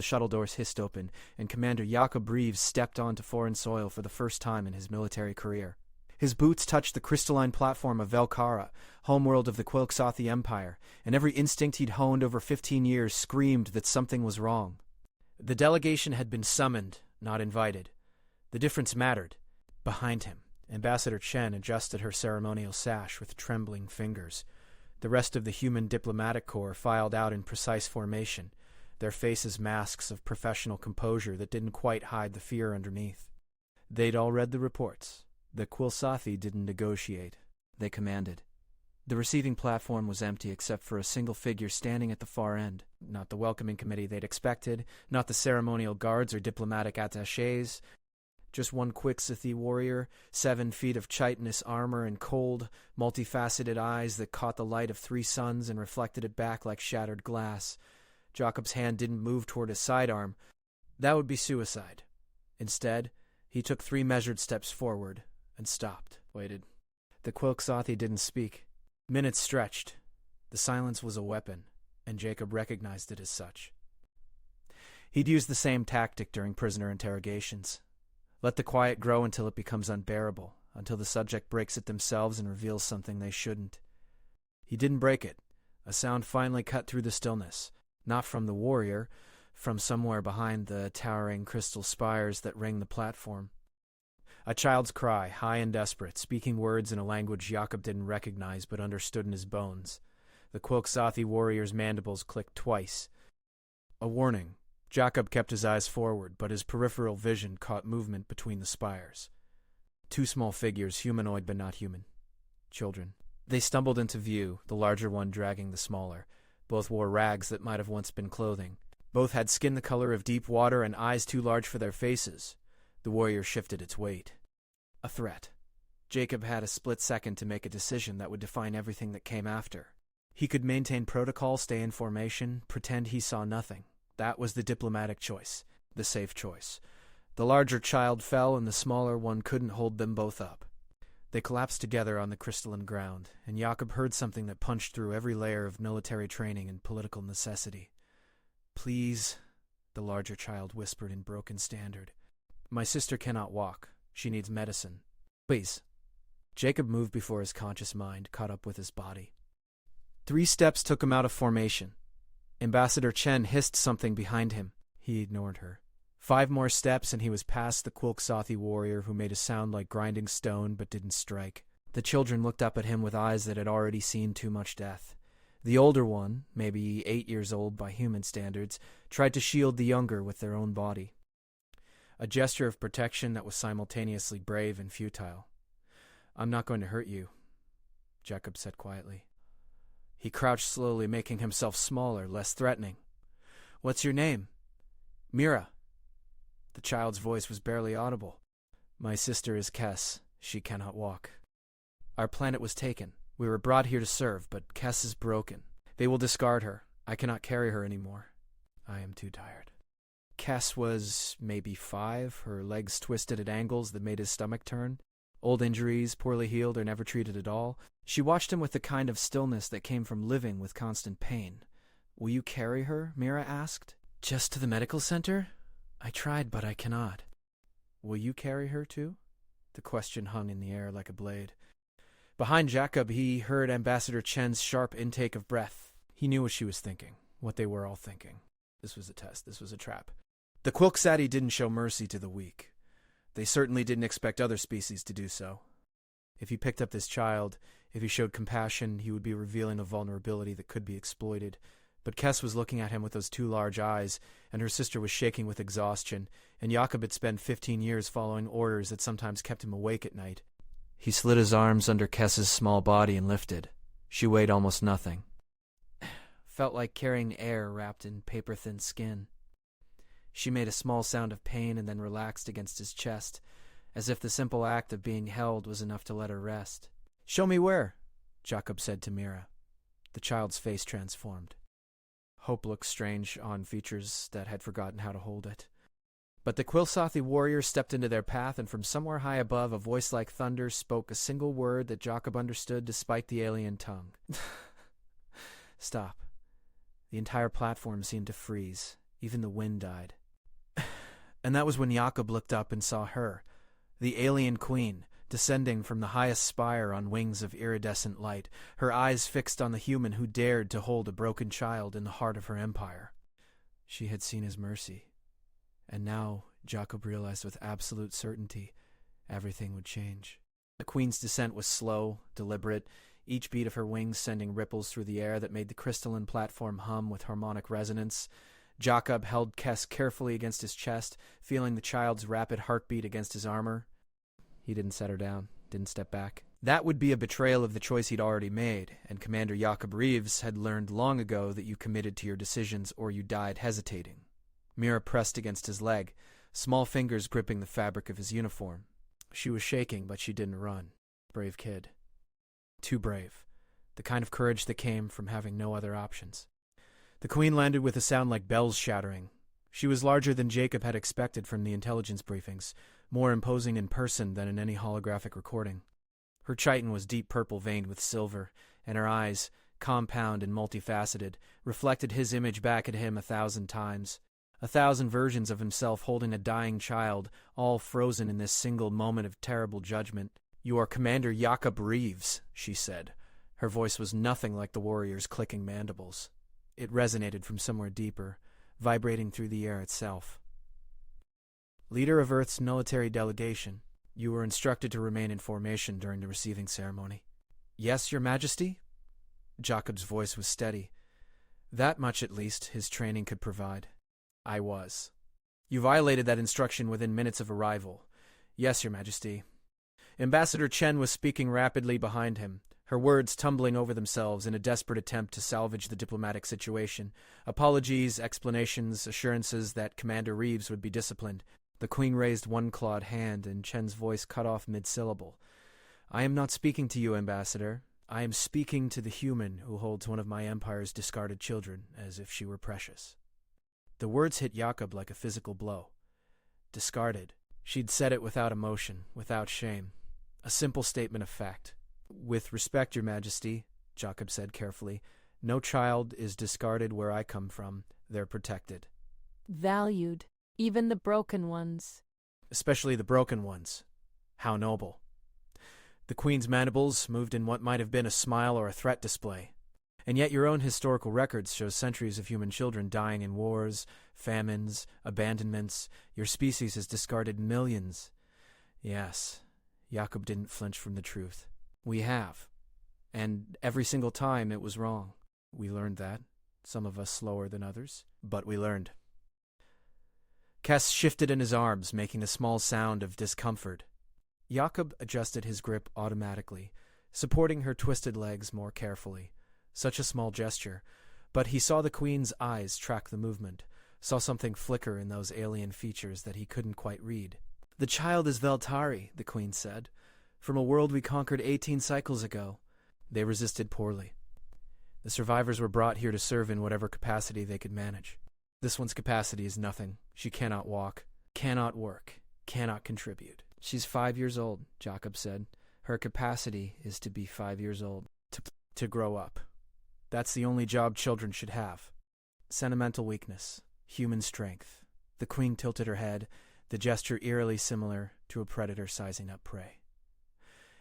The shuttle doors hissed open, and Commander Jakob Reeves stepped onto foreign soil for the first time in his military career. His boots touched the crystalline platform of Velkara, homeworld of the Quilxothi Empire, and every instinct he'd honed over 15 years screamed that something was wrong. The delegation had been summoned, not invited. The difference mattered. Behind him, Ambassador Chen adjusted her ceremonial sash with trembling fingers. The rest of the human diplomatic corps filed out in precise formation, their faces masks of professional composure that didn't quite hide the fear underneath. They'd all read the reports. The Quilxothi didn't negotiate. They commanded. The receiving platform was empty except for a single figure standing at the far end. Not the welcoming committee they'd expected, not the ceremonial guards or diplomatic attachés. Just one Quixothi warrior, 7 feet of chitinous armor and cold, multifaceted eyes that caught the light of 3 suns and reflected it back like shattered glass. Jakob's hand didn't move toward his sidearm. That would be suicide. Instead, he took 3 measured steps forward and stopped, waited. The Quilxothi didn't speak. Minutes stretched. The silence was a weapon, and Jacob recognized it as such. He'd used the same tactic during prisoner interrogations. Let the quiet grow until it becomes unbearable, until the subject breaks it themselves and reveals something they shouldn't. He didn't break it. A sound finally cut through the stillness, not from the warrior, from somewhere behind the towering crystal spires that ring the platform. A child's cry, high and desperate, speaking words in a language Jakob didn't recognize but understood in his bones. The Quilxothi warrior's mandibles clicked twice. A warning. Jakob kept his eyes forward, but his peripheral vision caught movement between the spires. 2 small figures, humanoid but not human. Children. They stumbled into view, the larger one dragging the smaller. Both wore rags that might have once been clothing. Both had skin the color of deep water and eyes too large for their faces. The warrior shifted its weight. A threat. Jacob had a split second to make a decision that would define everything that came after. He could maintain protocol, stay in formation, pretend he saw nothing. That was the diplomatic choice, the safe choice. The larger child fell and the smaller one couldn't hold them both up. They collapsed together on the crystalline ground, and Jakob heard something that punched through every layer of military training and political necessity. "Please," the larger child whispered in broken standard. "My sister cannot walk. She needs medicine. Please." Jacob moved before his conscious mind caught up with his body. 3 steps took him out of formation. Ambassador Chen hissed something behind him. He ignored her. 5 more steps and he was past the Quilxothi warrior who made a sound like grinding stone but didn't strike. The children looked up at him with eyes that had already seen too much death. The older one, maybe 8 years old by human standards, tried to shield the younger with their own body. A gesture of protection that was simultaneously brave and futile. "I'm not going to hurt you," Jacob said quietly. He crouched slowly, making himself smaller, less threatening. "What's your name?" "Mira." The child's voice was barely audible. "My sister is Kes. She cannot walk. Our planet was taken. We were brought here to serve, but Kes is broken. They will discard her. I cannot carry her anymore. I am too tired." Kes was maybe 5, her legs twisted at angles that made his stomach turn. Old injuries, poorly healed or never treated at all. She watched him with the kind of stillness that came from living with constant pain. "Will you carry her?" Mira asked. "Just to the medical center? I tried, but I cannot." "Will you carry her too?" The question hung in the air like a blade. Behind Jacob, he heard Ambassador Chen's sharp intake of breath. He knew what she was thinking, what they were all thinking. This was a test. This was a trap. The Quilxothi didn't show mercy to the weak. They certainly didn't expect other species to do so. If he picked up this child, if he showed compassion, he would be revealing a vulnerability that could be exploited. But Kes was looking at him with those 2 large eyes, and her sister was shaking with exhaustion, and Jakob had spent 15 years following orders that sometimes kept him awake at night. He slid his arms under Kes's small body and lifted. She weighed almost nothing. Felt like carrying air wrapped in paper-thin skin. She made a small sound of pain and then relaxed against his chest, as if the simple act of being held was enough to let her rest. "Show me where," Jacob said to Mira. The child's face transformed. Hope looked strange on features that had forgotten how to hold it. But the Quilxothi warrior stepped into their path, and from somewhere high above, a voice like thunder spoke a single word that Jacob understood despite the alien tongue. "Stop." The entire platform seemed to freeze. Even the wind died. And that was when Jakob looked up and saw her, the alien queen, descending from the highest spire on wings of iridescent light, her eyes fixed on the human who dared to hold a broken child in the heart of her empire. She had seen his mercy, and now Jakob realized with absolute certainty everything would change. The queen's descent was slow, deliberate, each beat of her wings sending ripples through the air that made the crystalline platform hum with harmonic resonance. Jakob held Kes carefully against his chest, feeling the child's rapid heartbeat against his armor. He didn't set her down, didn't step back. That would be a betrayal of the choice he'd already made, and Commander Jakob Reeves had learned long ago that you committed to your decisions or you died hesitating. Mira pressed against his leg, small fingers gripping the fabric of his uniform. She was shaking, but she didn't run. Brave kid. Too brave. The kind of courage that came from having no other options. The queen landed with a sound like bells shattering. She was larger than Jacob had expected from the intelligence briefings, more imposing in person than in any holographic recording. Her chiton was deep purple veined with silver, and her eyes, compound and multifaceted, reflected his image back at him 1,000 times. 1,000 versions of himself holding a dying child, all frozen in this single moment of terrible judgment. "You are Commander Jakob Reeves," she said. Her voice was nothing like the warrior's clicking mandibles. It resonated from somewhere deeper, vibrating through the air itself. "Leader of Earth's military delegation, you were instructed to remain in formation during the receiving ceremony." "Yes, Your Majesty?" Jacob's voice was steady. That much, at least, his training could provide. "I was." "You violated that instruction within minutes of arrival." "Yes, Your Majesty." Ambassador Chen was speaking rapidly behind him, her words tumbling over themselves in a desperate attempt to salvage the diplomatic situation. Apologies, explanations, assurances that Commander Reeves would be disciplined. The queen raised one clawed hand, and Chen's voice cut off mid-syllable. "I am not speaking to you, Ambassador. I am speaking to the human who holds one of my empire's discarded children as if she were precious." The words hit Jakob like a physical blow. Discarded. She'd said it without emotion, without shame. A simple statement of fact. "With respect, Your Majesty," Jakob said carefully, "no child is discarded where I come from. They're protected." "Valued, even the broken ones." "Especially the broken ones. How noble." The queen's mandibles moved in what might have been a smile or a threat display. "And yet your own historical records show centuries of human children dying in wars, famines, abandonments. Your species has discarded millions." "Yes." Jakob didn't flinch from the truth. "We have. And every single time it was wrong. We learned that. Some of us slower than others, but we learned." Kes shifted in his arms, making a small sound of discomfort. Jakob adjusted his grip automatically, supporting her twisted legs more carefully. Such a small gesture, but he saw the queen's eyes track the movement, saw something flicker in those alien features that he couldn't quite read. "The child is Veltari," the queen said, "from a world we conquered 18 cycles ago. They resisted poorly. The survivors were brought here to serve in whatever capacity they could manage. This one's capacity is nothing. She cannot walk, cannot work, cannot contribute." "She's 5 years old," Jakob said. "Her capacity is to be 5 years old, to grow up. That's the only job children should have. Sentimental weakness, human strength." The queen tilted her head, the gesture eerily similar to a predator sizing up prey.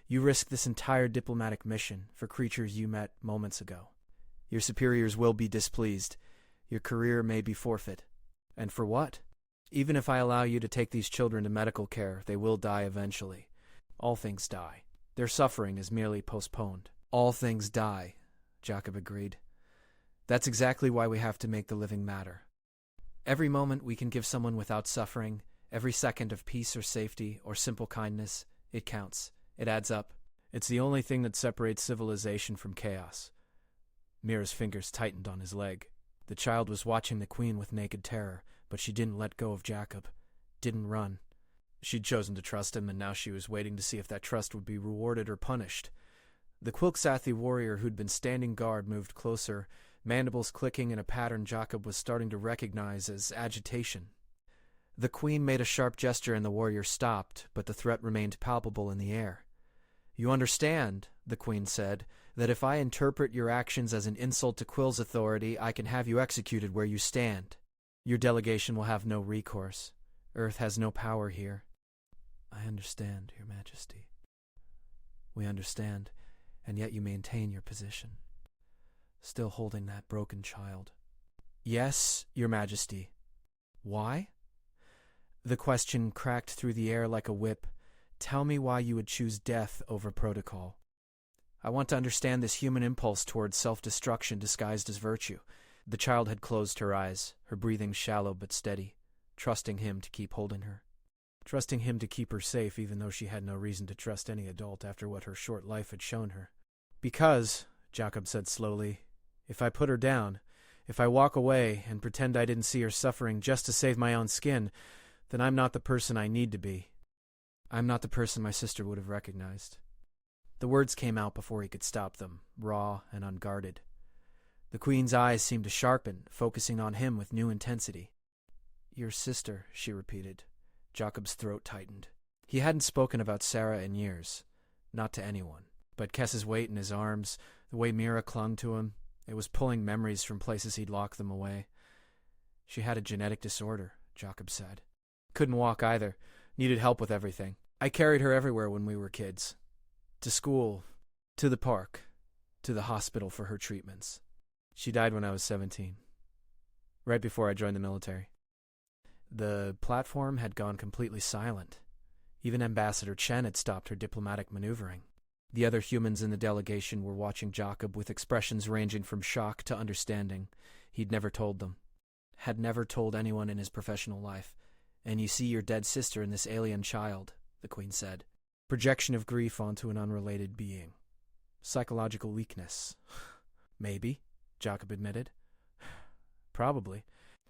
"You risk this entire diplomatic mission for creatures you met moments ago. Your superiors will be displeased. Your career may be forfeit. And for what? Even if I allow you to take these children to medical care, they will die eventually. All things die. Their suffering is merely postponed." "All things die," Jakob agreed. "That's exactly why we have to make the living matter. Every moment we can give someone without suffering, every second of peace or safety or simple kindness, it counts. It adds up. It's the only thing that separates civilization from chaos." Mira's fingers tightened on his leg. The child was watching the queen with naked terror, but she didn't let go of Jakob, didn't run. She'd chosen to trust him, and now she was waiting to see if that trust would be rewarded or punished. The Quilksathi warrior who'd been standing guard moved closer, mandibles clicking in a pattern Jakob was starting to recognize as agitation. The queen made a sharp gesture and the warrior stopped, but the threat remained palpable in the air. "You understand," the queen said, "that if I interpret your actions as an insult to Quill's authority, I can have you executed where you stand." Your delegation will have no recourse. Earth has no power here. I understand, Your Majesty. We understand, and yet you maintain your position, still holding that broken child. Yes, Your Majesty. Why? The question cracked through the air like a whip. Tell me why you would choose death over protocol. I want to understand this human impulse towards self-destruction disguised as virtue. The child had closed her eyes, her breathing shallow but steady, trusting him to keep holding her. Trusting him to keep her safe even though she had no reason to trust any adult after what her short life had shown her. Because, Jacob said slowly, if I put her down, if I walk away and pretend I didn't see her suffering just to save my own skin, then I'm not the person I need to be. I'm not the person my sister would have recognized. The words came out before he could stop them, raw and unguarded. The Queen's eyes seemed to sharpen, focusing on him with new intensity. Your sister, she repeated. Jacob's throat tightened. He hadn't spoken about Sarah in years, not to anyone. But Kess's weight in his arms, the way Mira clung to him, it was pulling memories from places he'd locked them away. She had a genetic disorder, Jacob said. Couldn't walk either, needed help with everything. I carried her everywhere when we were kids. To school, to the park, to the hospital for her treatments. She died when I was 17, right before I joined the military. The platform had gone completely silent. Even Ambassador Chen had stopped her diplomatic maneuvering. The other humans in the delegation were watching Jacob with expressions ranging from shock to understanding. He'd never told them. Had never told anyone in his professional life. And you see your dead sister in this alien child, the Queen said. Projection of grief onto an unrelated being. Psychological weakness. Maybe, Jacob admitted. Probably.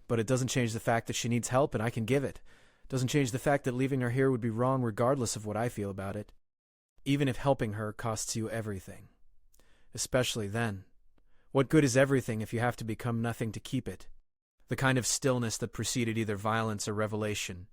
But it doesn't change the fact that she needs help and I can give it. Doesn't change the fact that leaving her here would be wrong regardless of what I feel about it. Even if helping her costs you everything. Especially then. What good is everything if you have to become nothing to keep it? The kind of stillness that preceded either violence or revelation.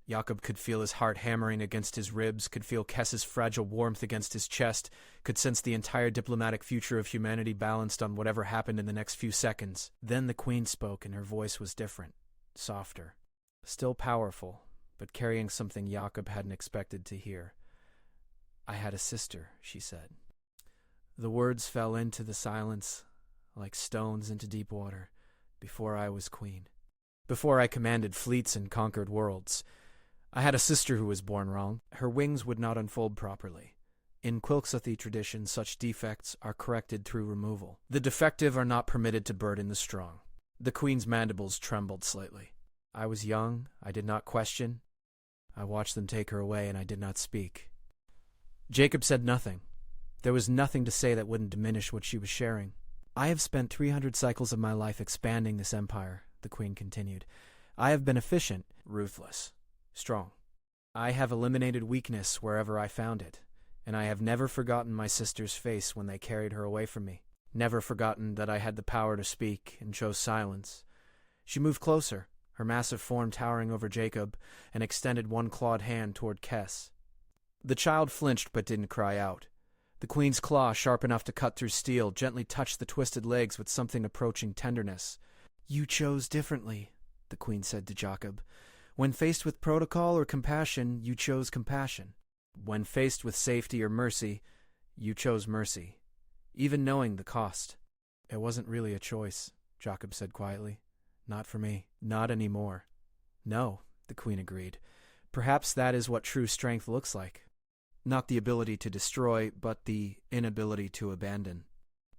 Jacob could feel his heart hammering against his ribs, could feel Kess's fragile warmth against his chest, could sense the entire diplomatic future of humanity balanced on whatever happened in the next few seconds. Then the Queen spoke, and her voice was different, softer. Still powerful, but carrying something Jacob hadn't expected to hear. I had a sister, she said. The words fell into the silence, like stones into deep water, before I was queen. Before I commanded fleets and conquered worlds. I had a sister who was born wrong. Her wings would not unfold properly. In Quilxothi tradition, such defects are corrected through removal. The defective are not permitted to burden the strong. The Queen's mandibles trembled slightly. I was young. I did not question. I watched them take her away, and I did not speak. Jacob said nothing. There was nothing to say that wouldn't diminish what she was sharing. I have spent 300 cycles of my life expanding this empire, the Queen continued. I have been efficient, ruthless, strong. I have eliminated weakness wherever I found it, and I have never forgotten my sister's face when they carried her away from me. Never forgotten that I had the power to speak and chose silence. She moved closer, her massive form towering over Jacob, and extended one clawed hand toward Kess. The child flinched but didn't cry out. The Queen's claw, sharp enough to cut through steel, gently touched the twisted legs with something approaching tenderness. You chose differently, the Queen said to Jacob. When faced with protocol or compassion, you chose compassion. When faced with safety or mercy, you chose mercy, even knowing the cost. It wasn't really a choice, Jacob said quietly. Not for me. Not anymore. No, the Queen agreed. Perhaps that is what true strength looks like. Not the ability to destroy, but the inability to abandon.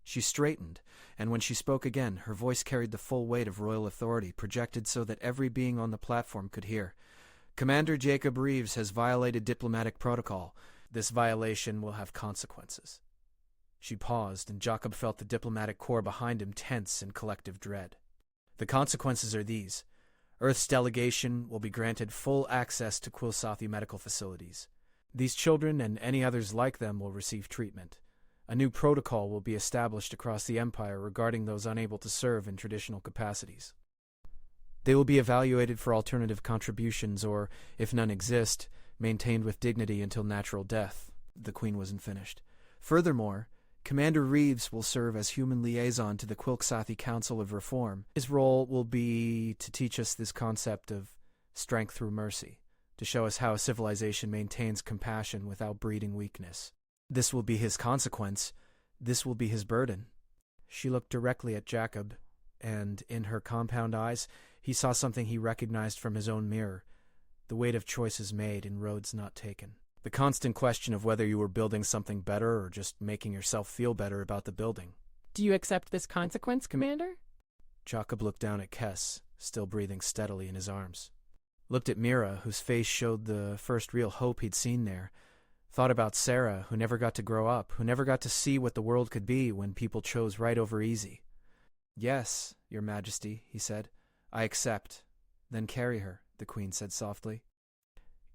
She straightened, and when she spoke again, her voice carried the full weight of royal authority, projected so that every being on the platform could hear. Commander Jacob Reeves has violated diplomatic protocol. This violation will have consequences. She paused, and Jacob felt the diplomatic corps behind him tense in collective dread. The consequences are these. Earth's delegation will be granted full access to Quilxothi medical facilities. These children and any others like them will receive treatment. A new protocol will be established across the Empire regarding those unable to serve in traditional capacities. They will be evaluated for alternative contributions or, if none exist, maintained with dignity until natural death. The Queen wasn't finished. Furthermore, Commander Reeves will serve as human liaison to the Quilksathi Council of Reform. His role will be to teach us this concept of strength through mercy, to show us how a civilization maintains compassion without breeding weakness. This will be his consequence. This will be his burden. She looked directly at Jacob, and in her compound eyes, he saw something he recognized from his own mirror, the weight of choices made in roads not taken. The constant question of whether you were building something better or just making yourself feel better about the building. Do you accept this consequence, Commander? Jacob looked down at Kess, still breathing steadily in his arms. Looked at Mira, whose face showed the first real hope he'd seen there. Thought about Sarah, who never got to grow up, who never got to see what the world could be when people chose right over easy. "Yes, Your Majesty," he said. "I accept." "Then carry her," the Queen said softly.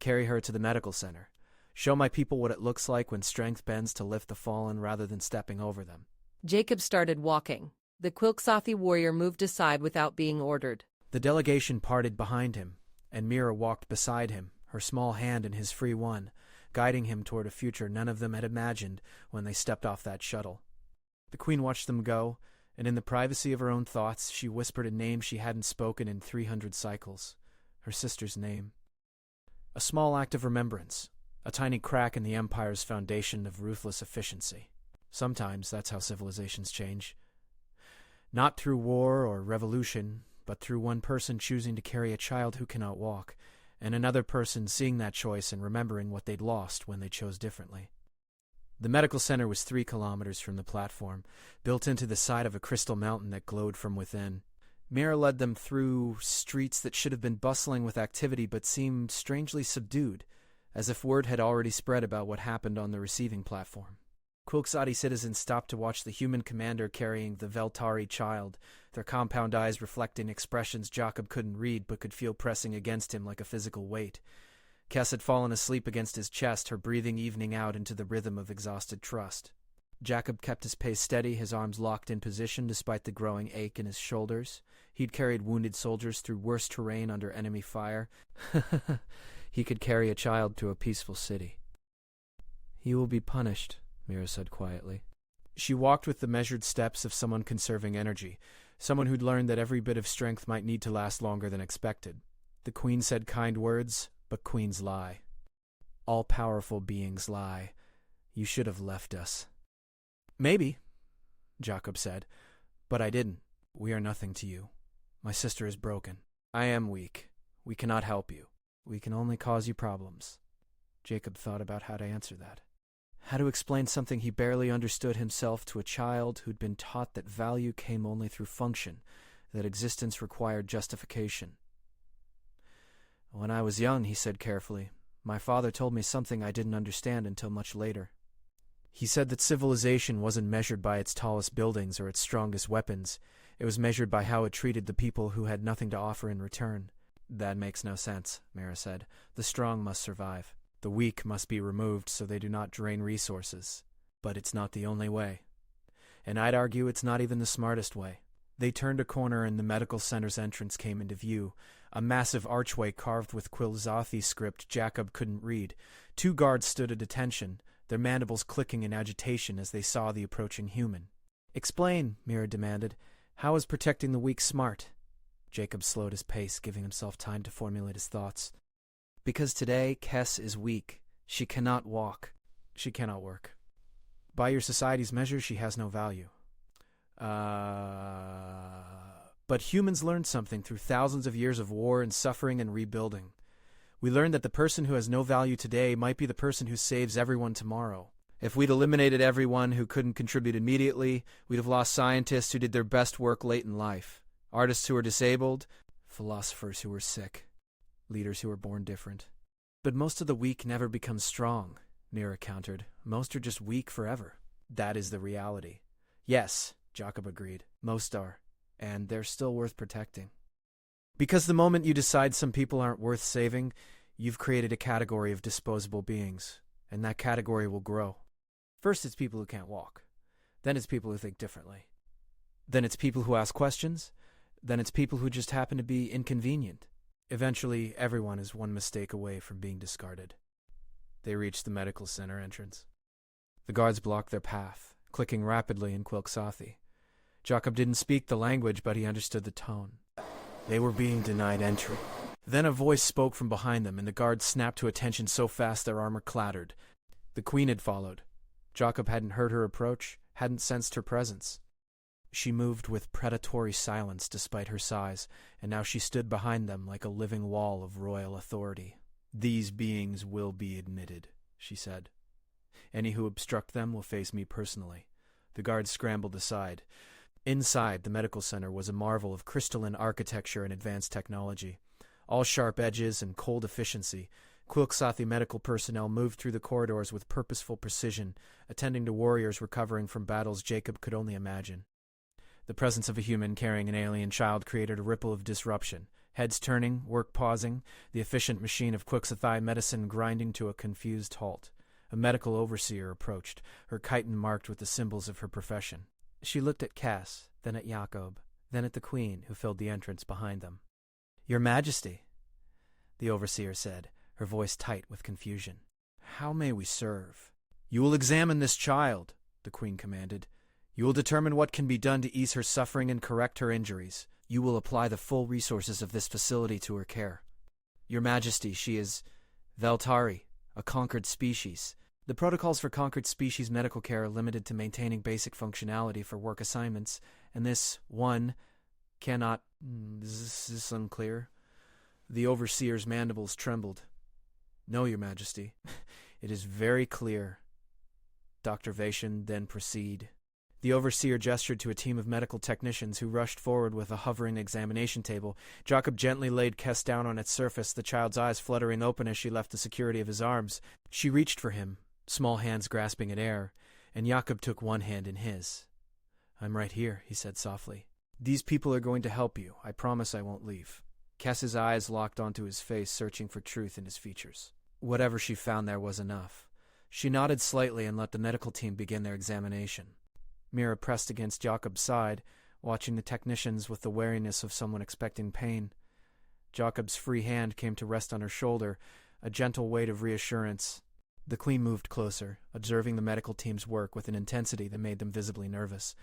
"Carry her to the medical center. Show my people what it looks like when strength bends to lift the fallen rather than stepping over them." Jacob started walking. The Quilksathi warrior moved aside without being ordered. The delegation parted behind him, and Mira walked beside him, her small hand in his free one, guiding him toward a future none of them had imagined when they stepped off that shuttle. The Queen watched them go, and in the privacy of her own thoughts, she whispered a name she hadn't spoken in 300 cycles, her sister's name. A small act of remembrance, a tiny crack in the Empire's foundation of ruthless efficiency. Sometimes that's how civilizations change. Not through war or revolution, but through one person choosing to carry a child who cannot walk, and another person seeing that choice and remembering what they'd lost when they chose differently. The medical center was 3 kilometers from the platform, built into the side of a crystal mountain that glowed from within. Mira led them through streets that should have been bustling with activity but seemed strangely subdued, as if word had already spread about what happened on the receiving platform. Quilksathi citizens stopped to watch the human commander carrying the Veltari child, their compound eyes reflecting expressions Jacob couldn't read but could feel pressing against him like a physical weight. Kess had fallen asleep against his chest, her breathing evening out into the rhythm of exhausted trust. Jacob kept his pace steady, his arms locked in position despite the growing ache in his shoulders. He'd carried wounded soldiers through worse terrain under enemy fire. He could carry a child to a peaceful city. "He will be punished," Mira said quietly. She walked with the measured steps of someone conserving energy, someone who'd learned that every bit of strength might need to last longer than expected. The Queen said kind words, but queens lie. All-powerful beings lie. "You should have left us." "Maybe," Jacob said, "but I didn't. We are nothing to you. My sister is broken. I am weak. We cannot help you. We can only cause you problems." Jacob thought about how to answer that. How to explain something he barely understood himself to a child who'd been taught that value came only through function, that existence required justification. "When I was young," he said carefully, "my father told me something I didn't understand until much later. He said that civilization wasn't measured by its tallest buildings or its strongest weapons. It was measured by how it treated the people who had nothing to offer in return." "That makes no sense," Mira said. "The strong must survive. The weak must be removed so they do not drain resources. But it's not the only way. And I'd argue it's not even the smartest way." They turned a corner and the medical center's entrance came into view, a massive archway carved with Quilksathi script Jacob couldn't read. 2 guards stood at attention, their mandibles clicking in agitation as they saw the approaching human. "Explain," Mira demanded. "How is protecting the weak smart?" Jacob slowed his pace, giving himself time to formulate his thoughts. "Because today, Kess is weak. She cannot walk. She cannot work. By your society's measure, she has no value. But humans learned something through thousands of years of war and suffering and rebuilding. We learned that the person who has no value today might be the person who saves everyone tomorrow. If we'd eliminated everyone who couldn't contribute immediately, we'd have lost scientists who did their best work late in life, artists who were disabled, philosophers who were sick, leaders who were born different. But most of the weak never become strong," Mira countered. "Most are just weak forever. That is the reality." "Yes," Jacob agreed. "Most are. And they're still worth protecting." Because the moment you decide some people aren't worth saving, you've created a category of disposable beings, and that category will grow. First it's people who can't walk. Then it's people who think differently. Then it's people who ask questions. Then it's people who just happen to be inconvenient. Eventually, everyone is one mistake away from being discarded. They reached the medical center entrance. The guards blocked their path, clicking rapidly in Quilxathi. Jacob didn't speak the language, but he understood the tone. They were being denied entry. Then a voice spoke from behind them, and the guards snapped to attention so fast their armor clattered. The queen had followed. Jacob hadn't heard her approach, hadn't sensed her presence. She moved with predatory silence despite her size, and now she stood behind them like a living wall of royal authority. "These beings will be admitted," she said. "Any who obstruct them will face me personally." The guards scrambled aside. Inside, the medical center was a marvel of crystalline architecture and advanced technology. All sharp edges and cold efficiency, Quilxathi medical personnel moved through the corridors with purposeful precision, attending to warriors recovering from battles Jacob could only imagine. The presence of a human carrying an alien child created a ripple of disruption. Heads turning, work pausing, the efficient machine of Quilxathi medicine grinding to a confused halt. A medical overseer approached, her chiton marked with the symbols of her profession. She looked at Cass, then at Jacob, then at the queen, who filled the entrance behind them. "Your Majesty," the overseer said, her voice tight with confusion. "How may we serve?" "You will examine this child," the queen commanded. "You will determine what can be done to ease her suffering and correct her injuries. You will apply the full resources of this facility to her care. Your Majesty, she is Veltari, a conquered species. The protocols for conquered species medical care are limited to maintaining basic functionality for work assignments, and this one cannot... Is this unclear?" The overseer's mandibles trembled. "No, Your Majesty. It is very clear." Dr. Vaishon, then proceed. The overseer gestured to a team of medical technicians who rushed forward with a hovering examination table. Jacob gently laid Kess down on its surface, the child's eyes fluttering open as she left the security of his arms. She reached for him, small hands grasping at air, and Jacob took one hand in his. "I'm right here," he said softly. "These people are going to help you. I promise I won't leave." Kess's eyes locked onto his face, searching for truth in his features. Whatever she found there was enough. She nodded slightly and let the medical team begin their examination. Mira pressed against Jacob's side, watching the technicians with the wariness of someone expecting pain. Jacob's free hand came to rest on her shoulder, a gentle weight of reassurance. The queen moved closer, observing the medical team's work with an intensity that made them visibly nervous.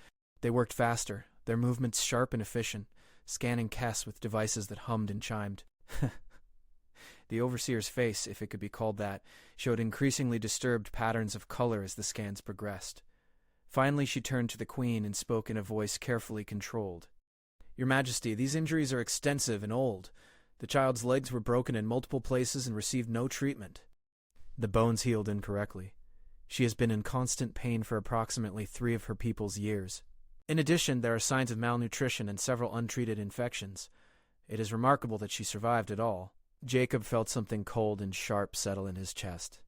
They worked faster, their movements sharp and efficient, scanning Kess with devices that hummed and chimed. The overseer's face, if it could be called that, showed increasingly disturbed patterns of color as the scans progressed. Finally, she turned to the queen and spoke in a voice carefully controlled. "Your Majesty, these injuries are extensive and old. The child's legs were broken in multiple places and received no treatment. The bones healed incorrectly. She has been in constant pain for approximately 3 of her people's years. In addition, there are signs of malnutrition and several untreated infections. It is remarkable that she survived at all." Jacob felt something cold and sharp settle in his chest.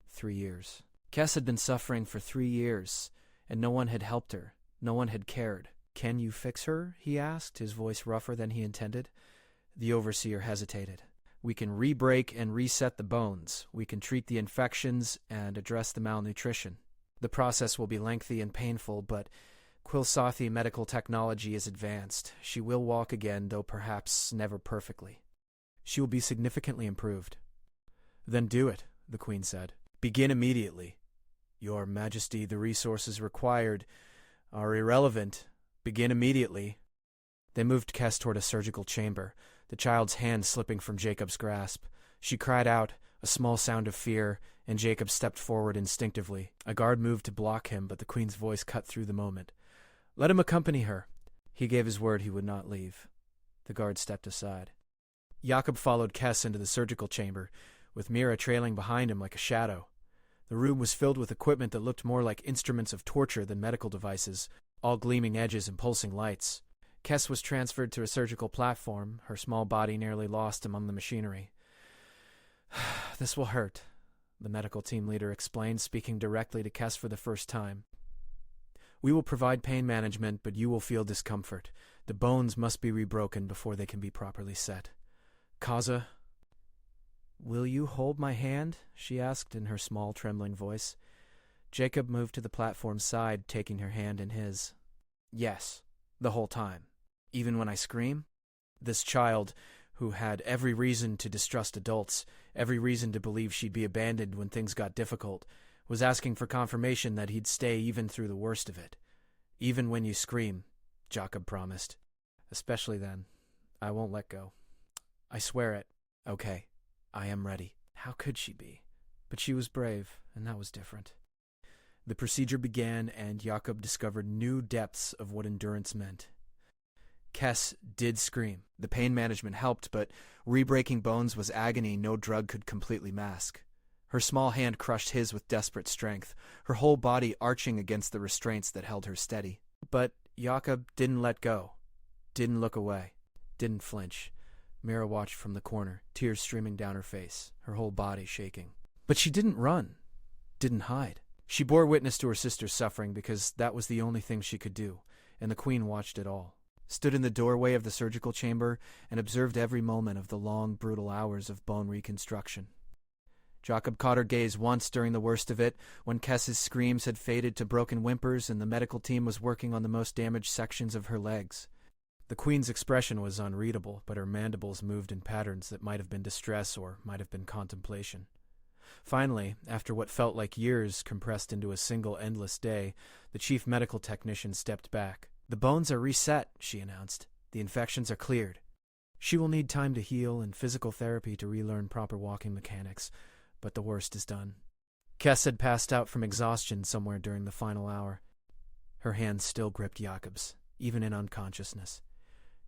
3 years. Kess had been suffering for 3 years, and no one had helped her. No one had cared. "Can you fix her?" he asked, his voice rougher than he intended. The overseer hesitated. "We can re-break and reset the bones. We can treat the infections and address the malnutrition. The process will be lengthy and painful, but Quilxathi medical technology is advanced. She will walk again, though perhaps never perfectly. She will be significantly improved." "Then do it," the queen said. "Begin immediately." "Your Majesty, the resources required are irrelevant. Begin immediately." They moved Kess toward a surgical chamber, the child's hand slipping from Jacob's grasp. She cried out, a small sound of fear, and Jacob stepped forward instinctively. A guard moved to block him, but the queen's voice cut through the moment. "Let him accompany her." He gave his word he would not leave. The guard stepped aside. Jacob followed Kess into the surgical chamber, with Mira trailing behind him like a shadow. The room was filled with equipment that looked more like instruments of torture than medical devices, all gleaming edges and pulsing lights. Kess was transferred to a surgical platform, her small body nearly lost among the machinery. "This will hurt," the medical team leader explained, speaking directly to Kess for the first time. "We will provide pain management, but you will feel discomfort. The bones must be rebroken before they can be properly set. Kaza, will you hold my hand?" she asked in her small, trembling voice. Jacob moved to the platform's side, taking her hand in his. "Yes, the whole time. Even when I scream?" This child, who had every reason to distrust adults, every reason to believe she'd be abandoned when things got difficult, Was asking for confirmation that he'd stay even through the worst of it. "Even when you scream," Jakob promised. "Especially then. I won't let go. I swear it." "Okay, I am ready." How could she be? But she was brave, and that was different. The procedure began, and Jakob discovered new depths of what endurance meant. Kes did scream. The pain management helped, but re-breaking bones was agony no drug could completely mask. Her small hand crushed his with desperate strength, her whole body arching against the restraints that held her steady. But Jakob didn't let go, didn't look away, didn't flinch. Mira watched from the corner, tears streaming down her face, her whole body shaking. But she didn't run, didn't hide. She bore witness to her sister's suffering because that was the only thing she could do, and the Queen watched it all. Stood in the doorway of the surgical chamber and observed every moment of the long, brutal hours of bone reconstruction. Jakob caught her gaze once during the worst of it, when Kes's screams had faded to broken whimpers and the medical team was working on the most damaged sections of her legs. The Queen's expression was unreadable, but her mandibles moved in patterns that might have been distress or might have been contemplation. Finally, after what felt like years compressed into a single endless day, the chief medical technician stepped back. "The bones are reset," she announced. "The infections are cleared. She will need time to heal and physical therapy to relearn proper walking mechanics, but the worst is done." Kes had passed out from exhaustion somewhere during the final hour. Her hands still gripped Jakob's, even in unconsciousness.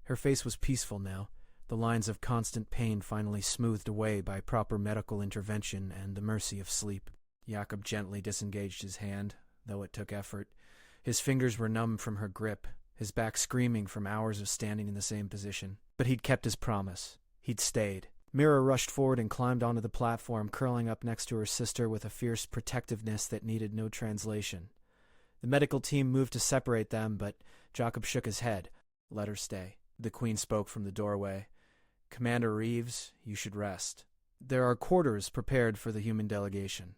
Her face was peaceful now, the lines of constant pain finally smoothed away by proper medical intervention and the mercy of sleep. Jakob gently disengaged his hand, though it took effort. His fingers were numb from her grip, his back screaming from hours of standing in the same position. But he'd kept his promise. He'd stayed. Mira rushed forward and climbed onto the platform, curling up next to her sister with a fierce protectiveness that needed no translation. The medical team moved to separate them, but Jakob shook his head. "Let her stay." The Queen spoke from the doorway. "Commander Reeves, you should rest. There are quarters prepared for the human delegation."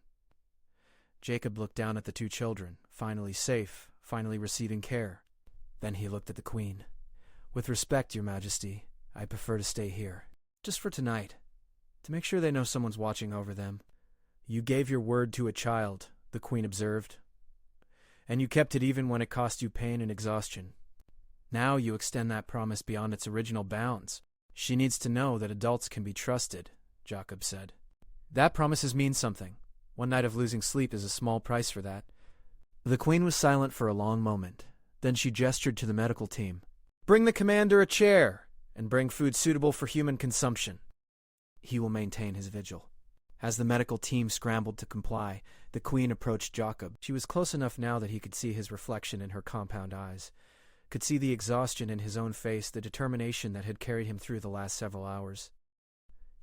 Jacob looked down at the two children, finally safe, finally receiving care. Then he looked at the Queen. "With respect, Your Majesty, I prefer to stay here. Just for tonight. To make sure they know someone's watching over them." "You gave your word to a child," the Queen observed. "And you kept it even when it cost you pain and exhaustion. Now you extend that promise beyond its original bounds. She needs to know that adults can be trusted," Jakob said. "That promises mean something. One night of losing sleep is a small price for that." The Queen was silent for a long moment. Then she gestured to the medical team. "Bring the commander a chair, and bring food suitable for human consumption. He will maintain his vigil." As the medical team scrambled to comply, the Queen approached Jakob. She was close enough now that he could see his reflection in her compound eyes, could see the exhaustion in his own face, the determination that had carried him through the last several hours.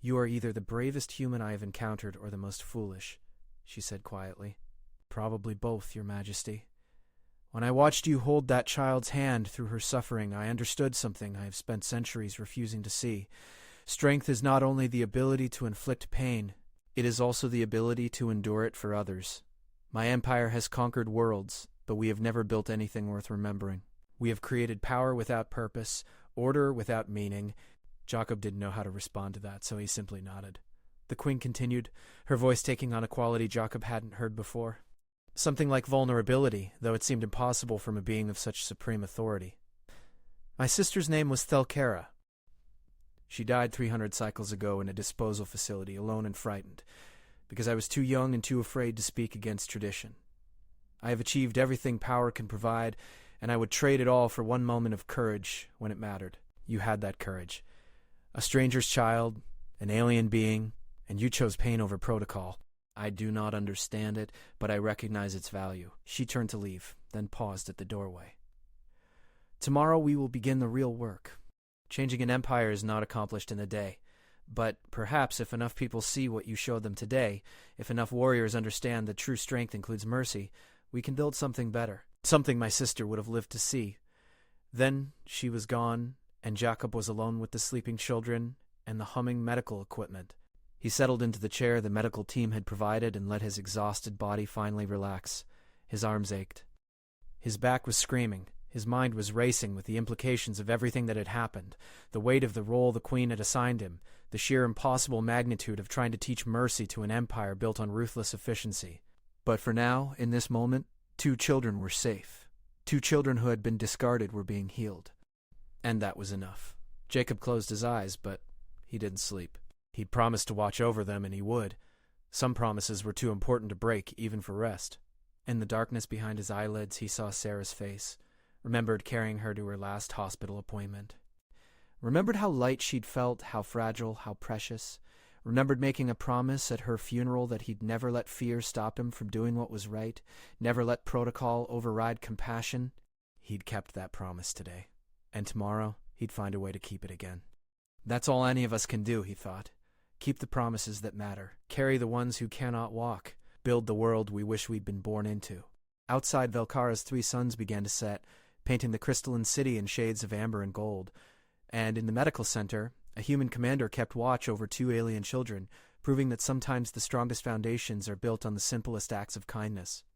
"You are either the bravest human I have encountered or the most foolish," she said quietly. "Probably both, Your Majesty. When I watched you hold that child's hand through her suffering, I understood something I have spent centuries refusing to see. Strength is not only the ability to inflict pain, it is also the ability to endure it for others. My empire has conquered worlds, but we have never built anything worth remembering. We have created power without purpose, order without meaning." Jakob didn't know how to respond to that, so he simply nodded. The Queen continued, her voice taking on a quality Jakob hadn't heard before. Something like vulnerability, though it seemed impossible from a being of such supreme authority. "My sister's name was Thelkara. She died 300 cycles ago in a disposal facility, alone and frightened, because I was too young and too afraid to speak against tradition. I have achieved everything power can provide, and I would trade it all for one moment of courage when it mattered. You had that courage. A stranger's child, an alien being, and you chose pain over protocol. I do not understand it, but I recognize its value." She turned to leave, then paused at the doorway. "Tomorrow we will begin the real work. Changing an empire is not accomplished in a day. But perhaps if enough people see what you showed them today, if enough warriors understand that true strength includes mercy, we can build something better. Something my sister would have lived to see." Then she was gone, and Jakob was alone with the sleeping children and the humming medical equipment. He settled into the chair the medical team had provided and let his exhausted body finally relax. His arms ached. His back was screaming. His mind was racing with the implications of everything that had happened, the weight of the role the Queen had assigned him, the sheer impossible magnitude of trying to teach mercy to an empire built on ruthless efficiency. But for now, in this moment, 2 children were safe. 2 children who had been discarded were being healed. And that was enough. Jacob closed his eyes, but he didn't sleep. He'd promised to watch over them, and he would. Some promises were too important to break, even for rest. In the darkness behind his eyelids, he saw Sarah's face, remembered carrying her to her last hospital appointment. Remembered how light she'd felt, how fragile, how precious. Remembered making a promise at her funeral that he'd never let fear stop him from doing what was right, never let protocol override compassion. He'd kept that promise today, and tomorrow he'd find a way to keep it again. That's all any of us can do, he thought. Keep the promises that matter, carry the ones who cannot walk, build the world we wish we'd been born into. Outside, Velkhara's 3 suns began to set, painting the crystalline city in shades of amber and gold. And in the medical center, a human commander kept watch over 2 alien children, proving that sometimes the strongest foundations are built on the simplest acts of kindness.